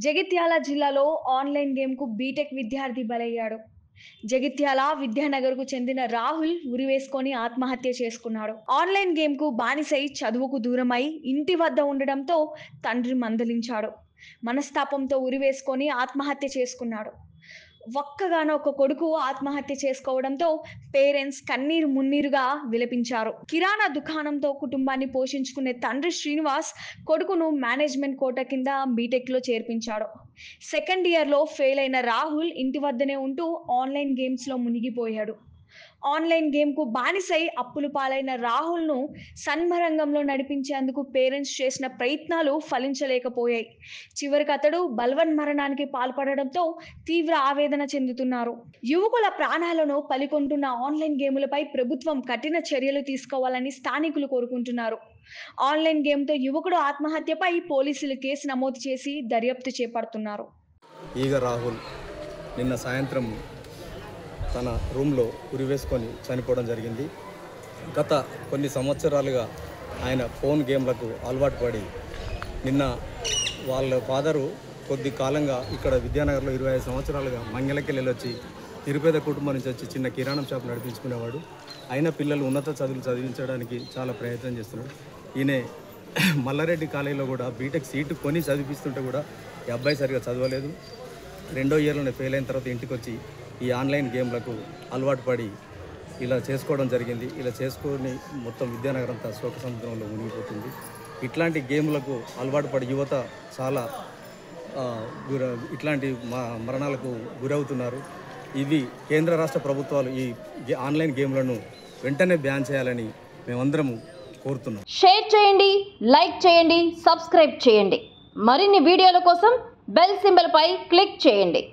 జగిత్యాల జిల్లాలో online గేమ్‌కు BTech విద్యార్థి బలయ్యాడు. జగిత్యాల విద్యానగర్‌కు చెందిన రాహుల్ ఉరివేసుకొని ఆత్మహత్య చేసుకున్నాడు. ఆన్‌లైన్ గేమ్‌కు బానిసై చదువుకు దూరమై ఇంటి వద్ద ఉండడంతో తండ్రి మందలించాడు. మనస్తాపంతో ఉరివేసుకొని ఆత్మహత్య చేసుకున్నాడు. ఒక్కగానొక్క కొడుకు ఆత్మహత్య చేసుకోవడంతో పేరెంట్స్ కన్నీరు మున్నీరుగా విలపించారు. కిరాణా దుకాణంతో కుటుంబాన్ని పోషించుకునే తండ్రి శ్రీనివాస్ కొడుకును మేనేజ్మెంట్ కోటా కింద బీటెక్‌లో చేర్పించాడు. సెకండ్ ఇయర్‌లో ఫెయిల్ అయిన రాహుల్ ఇంటి వద్దనే ఉంటూ ఆన్‌లైన్ గేమ్స్‌లో మునిగిపోయాడు. ఆన్‌లైన్ గేమ్‌కు బానిసై అప్పుల పాలైన రాహుల్‌ను సన్మార్గంలో నడిపించేందుకు పేరెంట్స్ చేసిన ప్రయత్నాలు ఫలించలేకపోయాయి. చివరికి అతడు బలవన్మరణానికి పాల్పడడంతో తీవ్ర ఆవేదన చెందుతున్నారు. యువకుల ప్రాణాలను బలికొంటున్న ఆన్‌లైన్ గేములపై ప్రభుత్వం కఠిన చర్యలు తీసుకోవాలని స్థానికులు కోరుకుంటున్నారు. ఆన్‌లైన్ గేమ్‌తో యువకుడు ఆత్మహత్యపై పోలీసులు కేసు నమోదు చేసి దర్యాప్తు చేపడుతున్నారు. ఈగ రాహుల్ నిన్న సాయంత్రం తన రూమ్లో ఉరివేసుకొని చనిపోవడం జరిగింది. గత కొన్ని సంవత్సరాలుగా ఆయన ఫోన్ గేమ్లకు అలవాటు పడి నిన్న వాళ్ళ ఫాదరు కొద్ది కాలంగా ఇక్కడ విద్యానగర్లో 25 సంవత్సరాలుగా మంగళకెళ్ళి వచ్చి నిరుపేద కుటుంబం నుంచి వచ్చి చిన్న కిరాణం షాప్ నడిపించుకునేవాడు. అయినా పిల్లలు ఉన్నత చదువులు చదివించడానికి చాలా ప్రయత్నం చేస్తున్నాడు. ఈయన మల్లారెడ్డి కాలేజీలో కూడా బీటెక్ సీటు కొని చదివిస్తుంటే కూడా ఈ అబ్బాయి సరిగా చదవలేదు. రెండో ఇయర్లోనే ఫెయిల్ అయిన తర్వాత ఇంటికి వచ్చి ఈ ఆన్లైన్ గేమ్లకు అలవాటు పడి ఇలా చేసుకోవడం జరిగింది. ఇలా చేసుకొని మొత్తం విద్యానగర్ అంతా శోక సముద్రంలో మునిగిపోతుంది. ఇట్లాంటి గేమ్లకు అలవాటు పడి యువత చాలా ఇట్లాంటి మరణాలకు గురవుతున్నారు. ఇవి కేంద్ర రాష్ట్ర ప్రభుత్వాలు ఈ ఆన్లైన్ గేమ్లను వెంటనే బ్యాన్ చేయాలని మేమందరము కోరుతున్నాం. షేర్ చేయండి, లైక్ చేయండి, సబ్స్క్రైబ్ చేయండి. మరిన్ని వీడియోల కోసం బెల్ సింబల్ పై క్లిక్ చేయండి.